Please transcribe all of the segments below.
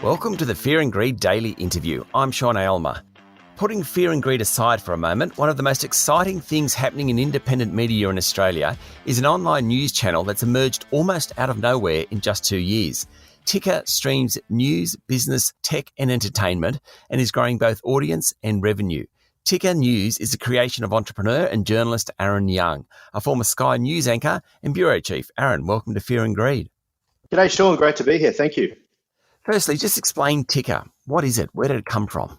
Welcome to the Fear and Greed Daily Interview. I'm Sean Aylmer. Putting fear and greed aside for a moment, one of the most exciting things happening in independent media in Australia is an online news channel that's emerged almost out of nowhere in just 2 years. Ticker streams news, business, tech and entertainment and is growing both audience and revenue. Ticker News is the creation of entrepreneur and journalist Ahron Young, a former Sky News anchor and bureau chief. Ahron, welcome to Fear and Greed. G'day, Sean. Great to be here. Thank you. Firstly, just explain Ticker. What is it? Where did it come from?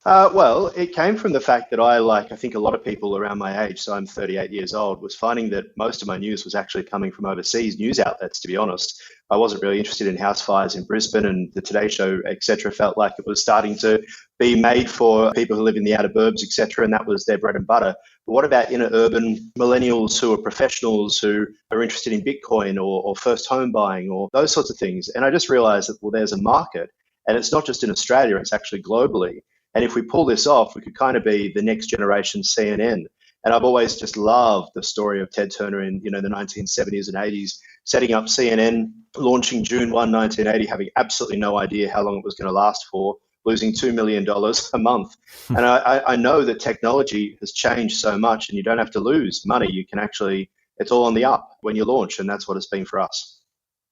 Well, it came from the fact that I think a lot of people around my age, so I'm 38 years old, was finding that most of my news was actually coming from overseas news outlets, to be honest. I wasn't really interested in house fires in Brisbane, and the Today Show, etc., felt like it was starting to be made for people who live in the outer burbs, etc., and that was their bread and butter. But what about inner urban millennials who are professionals who are interested in Bitcoin or first home buying or those sorts of things? And I just realized that, well, there's a market, and it's not just in Australia, it's actually globally. And if we pull this off, we could kind of be the next generation CNN. And I've always just loved the story of Ted Turner in, the 1970s and 80s, setting up CNN, launching June 1, 1980, having absolutely no idea how long it was going to last for, losing $2 million a month. And I know that technology has changed so much and you don't have to lose money. You can actually, it's all on the up when you launch, and that's what it's been for us.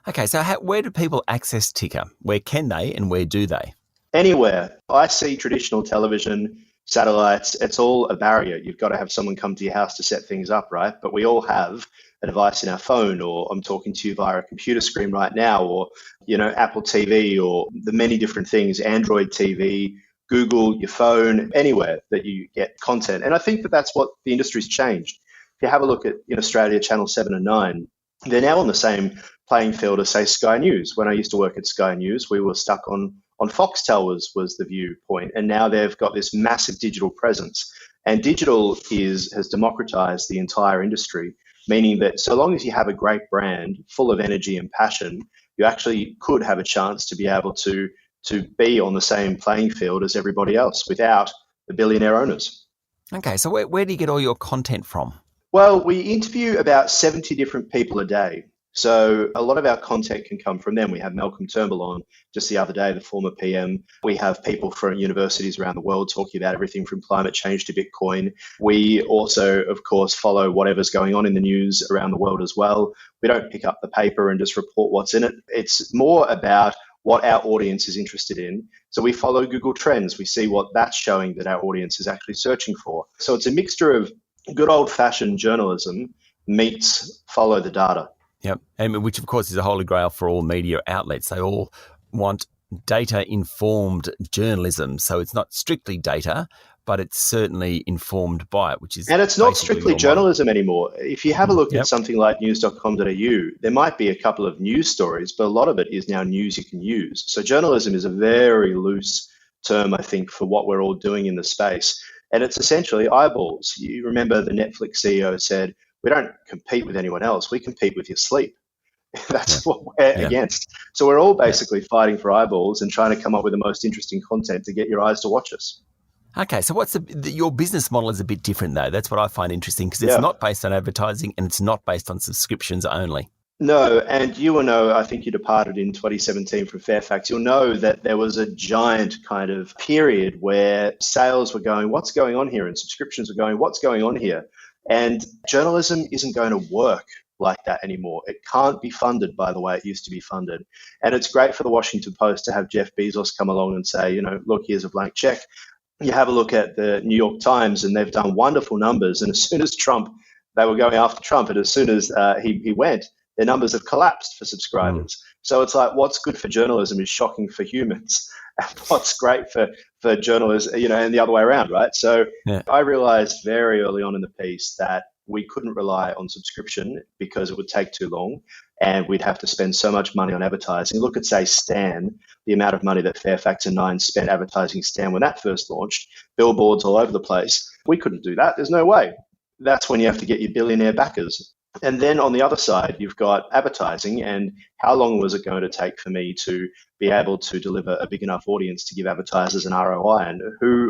Okay, so where do people access Ticker? Where can they and where do they? Anywhere. I see traditional television, satellites, it's all a barrier. You've got to have someone come to your house to set things up, right? But we all have a device in our phone, or I'm talking to you via a computer screen right now, or, Apple TV, or the many different things, Android TV, Google, your phone, anywhere that you get content. And I think that that's what the industry's changed. If you have a look at, in Australia, Channel 7 and 9, they're now on the same playing field as, say, Sky News. When I used to work at Sky News, we were stuck on Foxtel was the viewpoint, and now they've got this massive digital presence. And digital has democratized the entire industry, meaning that so long as you have a great brand full of energy and passion, you actually could have a chance to be able to be on the same playing field as everybody else without the billionaire owners. Okay, so where do you get all your content from? Well, we interview about 70 different people a day. So a lot of our content can come from them. We had Malcolm Turnbull on just the other day, the former PM. We have people from universities around the world talking about everything from climate change to Bitcoin. We also, of course, follow whatever's going on in the news around the world as well. We don't pick up the paper and just report what's in it. It's more about what our audience is interested in. So we follow Google Trends. We see what that's showing that our audience is actually searching for. So it's a mixture of good old-fashioned journalism meets follow the data. Yep, and which of course is a holy grail for all media outlets. They all want data-informed journalism. So it's not strictly data, but it's certainly informed by it, which is... And it's not strictly journalism anymore. If you have a look at something like news.com.au, there might be a couple of news stories, but a lot of it is now news you can use. So journalism is a very loose term, I think, for what we're all doing in the space. And it's essentially eyeballs. You remember the Netflix CEO said, we don't compete with anyone else. We compete with your sleep. That's what we're against. So we're all basically fighting for eyeballs and trying to come up with the most interesting content to get your eyes to watch us. Okay, so what's your business model is a bit different though. That's what I find interesting because it's not based on advertising and it's not based on subscriptions only. No, and you will know, I think you departed in 2017 from Fairfax, you'll know that there was a giant kind of period where sales were going, what's going on here? And subscriptions were going, what's going on here? And journalism isn't going to work like that anymore. It can't be funded by the way it used to be funded. And it's great for the Washington Post to have Jeff Bezos come along and say, look, here's a blank check. You have a look at the New York Times and they've done wonderful numbers. And as soon as they were going after Trump, and as soon as he went, their numbers have collapsed for subscribers. So it's like what's good for journalism is shocking for humans. And what's great for journalists, and the other way around, right? So I realized very early on in the piece that we couldn't rely on subscription because it would take too long and we'd have to spend so much money on advertising. Look at, say, Stan, the amount of money that Fairfax and Nine spent advertising Stan when that first launched, billboards all over the place. We couldn't do that. There's no way. That's when you have to get your billionaire backers. And then on the other side, you've got advertising, and how long was it going to take for me to be able to deliver a big enough audience to give advertisers an ROI? And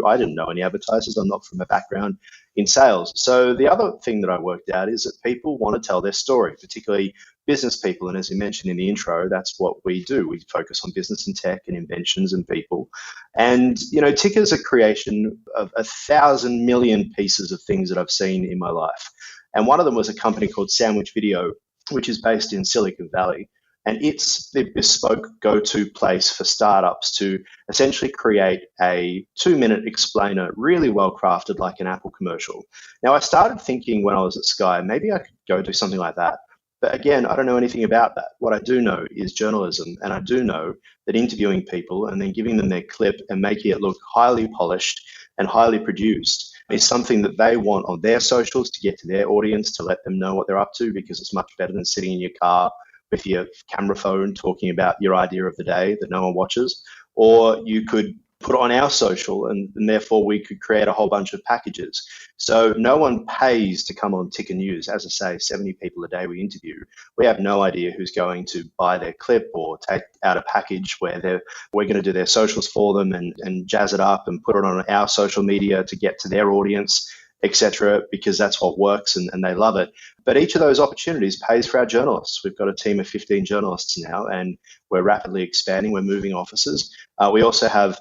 I didn't know any advertisers. I'm not from a background in sales. So the other thing that I worked out is that people want to tell their story, particularly business people. And as you mentioned in the intro, that's what we do. We focus on business and tech and inventions and people. And, Ticker's a creation of 1,000 million pieces of things that I've seen in my life. And one of them was a company called Sandwich Video, which is based in Silicon Valley. And it's the bespoke go-to place for startups to essentially create a 2-minute explainer, really well crafted like an Apple commercial. Now, I started thinking when I was at Sky, maybe I could go do something like that. But again, I don't know anything about that. What I do know is journalism. And I do know that interviewing people and then giving them their clip and making it look highly polished and highly produced is something that they want on their socials to get to their audience, to let them know what they're up to, because it's much better than sitting in your car with your camera phone talking about your idea of the day that no one watches. Or you could put it on our social, and therefore we could create a whole bunch of packages. So no one pays to come on Ticker News. As I say, 70 people a day we interview. We have no idea who's going to buy their clip or take out a package where we're going to do their socials for them and jazz it up and put it on our social media to get to their audience, etc., because that's what works and they love it. But each of those opportunities pays for our journalists. We've got a team of 15 journalists now, and we're rapidly expanding. We're moving offices. We also have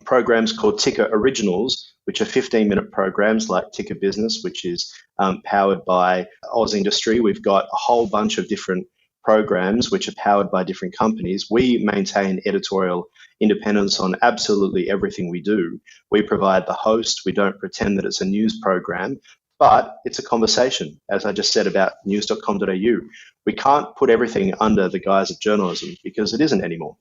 programs called Ticker Originals, which are 15-minute programs like Ticker Business, which is powered by Oz Industry. We've got a whole bunch of different programs which are powered by different companies. We maintain editorial independence on absolutely everything we do. We provide the host. We don't pretend that it's a news program, but it's a conversation, as I just said about news.com.au. We can't put everything under the guise of journalism because it isn't anymore.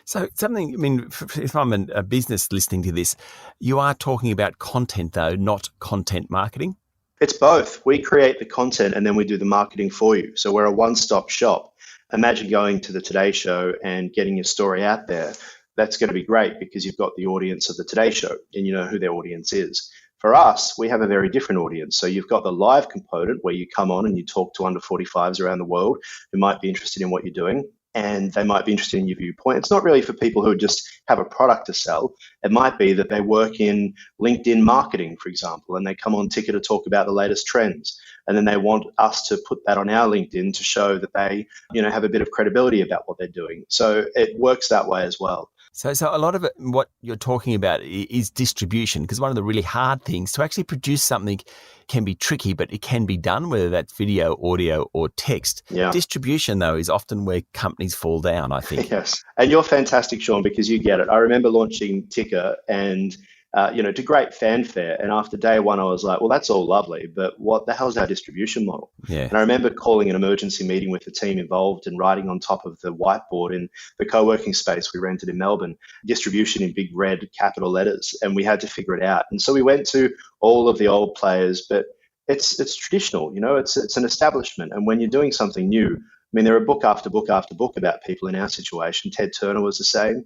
So if I'm a business listening to this, you are talking about content though, not content marketing? It's both. We create the content and then we do the marketing for you. So we're a one-stop shop. Imagine going to the Today Show and getting your story out there. That's going to be great because you've got the audience of the Today Show and you know who their audience is. For us, we have a very different audience. So you've got the live component where you come on and you talk to under 45s around the world who might be interested in what you're doing, and they might be interested in your viewpoint. It's not really for people who just have a product to sell. It might be that they work in LinkedIn marketing, for example, and they come on Ticker to talk about the latest trends. And then they want us to put that on our LinkedIn to show that they, have a bit of credibility about what they're doing. So it works that way as well. So a lot of it, what you're talking about is distribution, because one of the really hard things to actually produce something can be tricky, but it can be done, whether that's video, audio, or text. Yeah. Distribution, though, is often where companies fall down, I think. Yes. And you're fantastic, Sean, because you get it. I remember launching Ticker and to great fanfare. And after day one, I was like, well, that's all lovely, but what the hell is our distribution model? Yeah. And I remember calling an emergency meeting with the team involved and writing on top of the whiteboard in the co-working space we rented in Melbourne, distribution in big red capital letters, and we had to figure it out. And so we went to all of the old players, but it's traditional, it's an establishment. And when you're doing something new, there are book after book after book about people in our situation. Ted Turner was the same.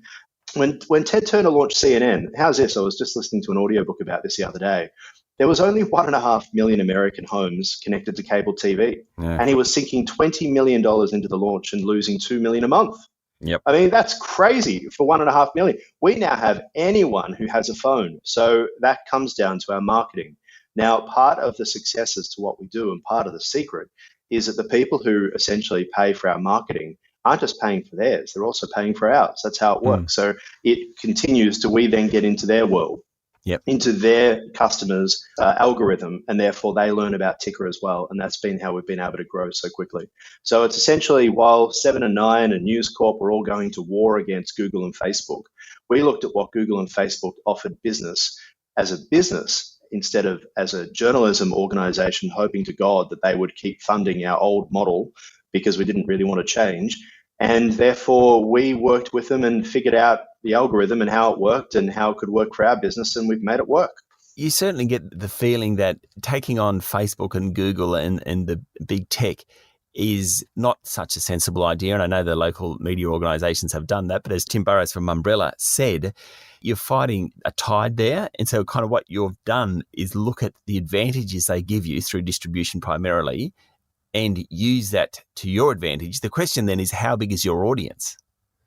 When Ted Turner launched CNN, how's this? I was just listening to an audiobook about this the other day. There was only 1.5 million American homes connected to cable TV. Yeah. And he was sinking $20 million into the launch and losing $2 million a month. Yep. That's crazy for 1.5 million. We now have anyone who has a phone. So that comes down to our marketing. Now, part of the success as to what we do and part of the secret is that the people who essentially pay for our marketing aren't just paying for theirs, they're also paying for ours. That's how it works. So it continues to, we then get into their world, into their customers' algorithm, and therefore they learn about Ticker as well. And that's been how we've been able to grow so quickly. So it's essentially, while 7 and 9 and News Corp were all going to war against Google and Facebook, we looked at what Google and Facebook offered business as a business instead of as a journalism organization, hoping to God that they would keep funding our old model because we didn't really want to change. And therefore, we worked with them and figured out the algorithm and how it worked and how it could work for our business, and we've made it work. You certainly get the feeling that taking on Facebook and Google and the big tech is not such a sensible idea. And I know the local media organisations have done that. But as Tim Burrows from Umbrella said, you're fighting a tide there. And so kind of what you've done is look at the advantages they give you through distribution primarily and use that to your advantage. The question then is, how big is your audience?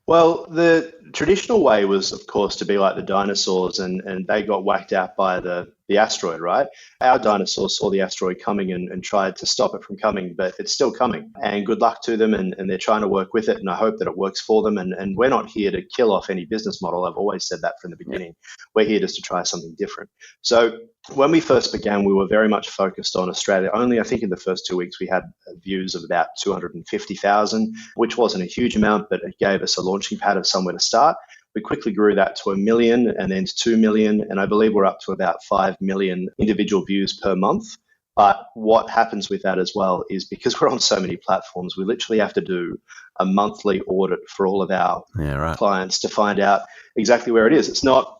Well, the traditional way was, of course, to be like the dinosaurs, and they got whacked out by the asteroid, right? Our dinosaurs saw the asteroid coming and tried to stop it from coming, but it's still coming. And good luck to them, and they're trying to work with it, and I hope that it works for them. And we're not here to kill off any business model. I've always said that from the beginning. We're here just to try something different. So when we first began, we were very much focused on Australia only. I think in the first 2 weeks, we had views of about 250,000, which wasn't a huge amount, but it gave us a launching pad of somewhere to start. We quickly grew that to 1 million and then to 2 million. And I believe we're up to about 5 million individual views per month. But what happens with that as well is because we're on so many platforms, we literally have to do a monthly audit for all of our clients to find out exactly where it is. It's not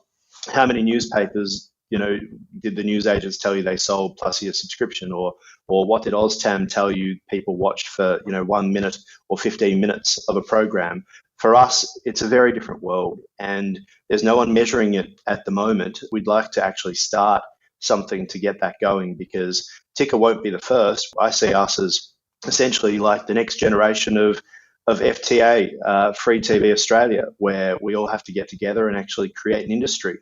how many newspapers, did the news agents tell you they sold plus your subscription, or what did OzTam tell you people watched for 1 minute or 15 minutes of a program. For us, it's a very different world, and there's no one measuring it at the moment. We'd like to actually start something to get that going, because Ticker won't be the first. I see us as essentially like the next generation of FTA, Free TV Australia, where we all have to get together and actually create an industry.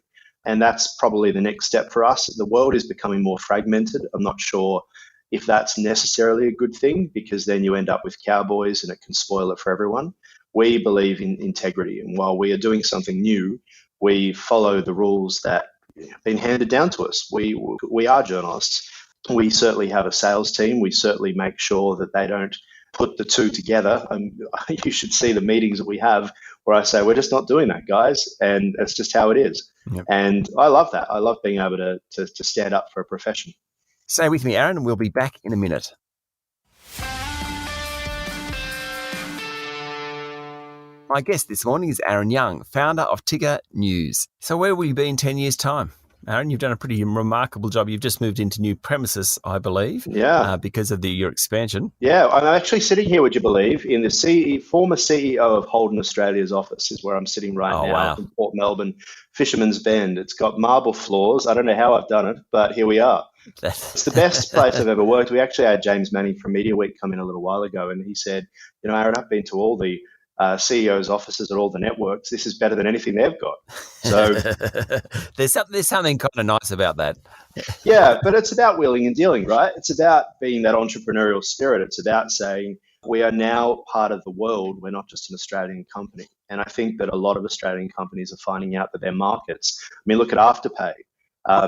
And that's probably the next step for us. The world is becoming more fragmented. I'm not sure if that's necessarily a good thing, because then you end up with cowboys and it can spoil it for everyone. We believe in integrity, and while we are doing something new, we follow the rules that have been handed down to us. We are journalists. We certainly have a sales team. We certainly make sure that they don't put the two together. You should see the meetings that we have where I say, we're just not doing that, guys, and it's just how it is. Yep. And I love that. I love being able to stand up for a profession. Stay with me, Ahron. We'll be back in a minute. My guest this morning is Ahron Young, founder of Ticker News. So where will you be in 10 years' time? Ahron, you've done a pretty remarkable job. You've just moved into new premises, I believe, because of your expansion. Yeah, I'm actually sitting here, would you believe, in the former CEO of Holden Australia's office is where I'm sitting right now in Port Melbourne, Fisherman's Bend. It's got marble floors. I don't know how I've done it, but here we are. It's the best place I've ever worked. We actually had James Manning from Media Week come in a little while ago, and he said, Ahron, I've been to all the CEOs' offices at all the networks. This is better than anything they've got. So there's something kind of nice about that. Yeah, but it's about wheeling and dealing, right? It's about being that entrepreneurial spirit. It's about saying we are now part of the world. We're not just an Australian company. And I think that a lot of Australian companies are finding out that their markets, look at Afterpay.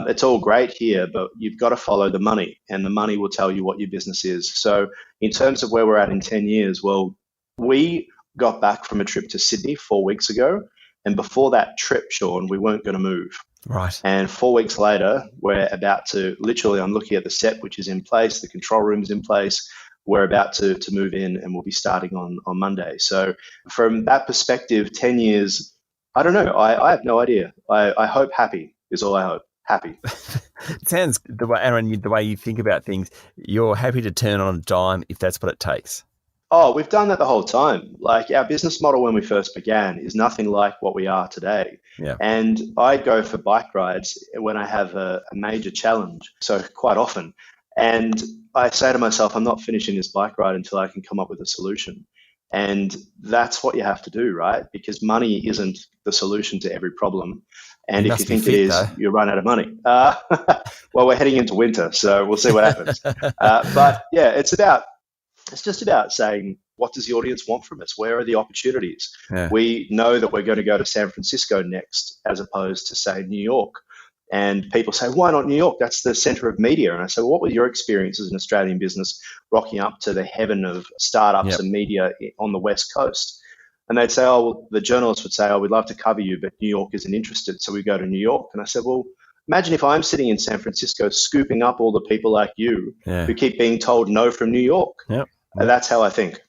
It's all great here, but you've got to follow the money, and the money will tell you what your business is. So in terms of where we're at in 10 years, well, we got back from a trip to Sydney 4 weeks ago. And before that trip, Sean, we weren't going to move. Right. And 4 weeks later, we're about to, literally, I'm looking at the set, which is in place. The control room's in place. We're about to move in, and we'll be starting on Monday. So from that perspective, 10 years, I don't know. I have no idea. I hope happy is all I hope. Happy. It sounds, Ahron, the way you think about things, you're happy to turn on a dime if that's what it takes. Oh, we've done that the whole time. Like, our business model when we first began is nothing like what we are today. Yeah. And I go for bike rides when I have a major challenge, so quite often. And I say to myself, I'm not finishing this bike ride until I can come up with a solution. And that's what you have to do, right? Because money isn't the solution to every problem. And if you think it is, you run out of money. Well, we're heading into winter, so we'll see what happens. But yeah, it's just about saying, what does the audience want from us? Where are the opportunities? Yeah. We know that we're going to go to San Francisco next, as opposed to, say, New York. And people say, why not New York? That's the center of media. And I say, well, what was your experience as an Australian business rocking up to the heaven of startups and media on the West Coast? And they'd say, the journalists would say, we'd love to cover you, but New York isn't interested. So we go to New York. And I said, well, imagine if I'm sitting in San Francisco scooping up all the people like you who keep being told no from New York. Yep. And that's how I think.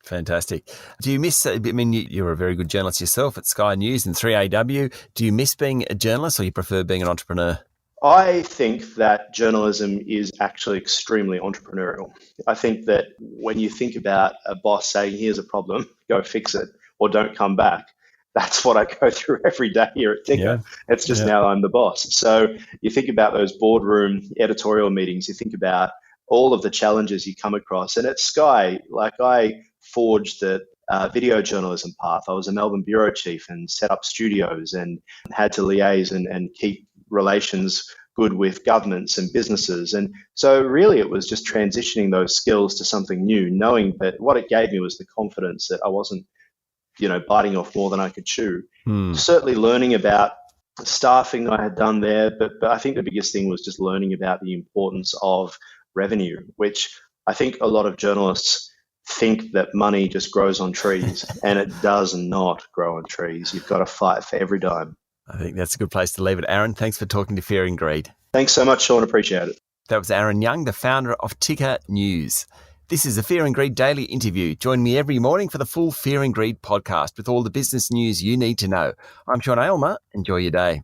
Fantastic. Do you miss, you're a very good journalist yourself at Sky News and 3AW. Do you miss being a journalist, or you prefer being an entrepreneur? I think that journalism is actually extremely entrepreneurial. I think that when you think about a boss saying, here's a problem, go fix it, or don't come back, that's what I go through every day here at Ticker. Yeah. It's just now I'm the boss. So you think about those boardroom editorial meetings, you think about all of the challenges you come across. And at Sky, like I forged the video journalism path. I was a Melbourne bureau chief and set up studios and had to liaise and keep relations good with governments and businesses. And so really it was just transitioning those skills to something new, knowing that what it gave me was the confidence that I wasn't, biting off more than I could chew. Certainly learning about staffing I had done there, but I think the biggest thing was just learning about the importance of revenue, which I think a lot of journalists think that money just grows on trees, and it does not grow on trees. You've got to fight for every dime. I think that's a good place to leave it. Ahron, thanks for talking to Fear and Greed. Thanks so much, Sean. Appreciate it. That was Ahron Young, the founder of Ticker News. This is a Fear and Greed daily interview. Join me every morning for the full Fear and Greed podcast with all the business news you need to know. I'm Sean Aylmer. Enjoy your day.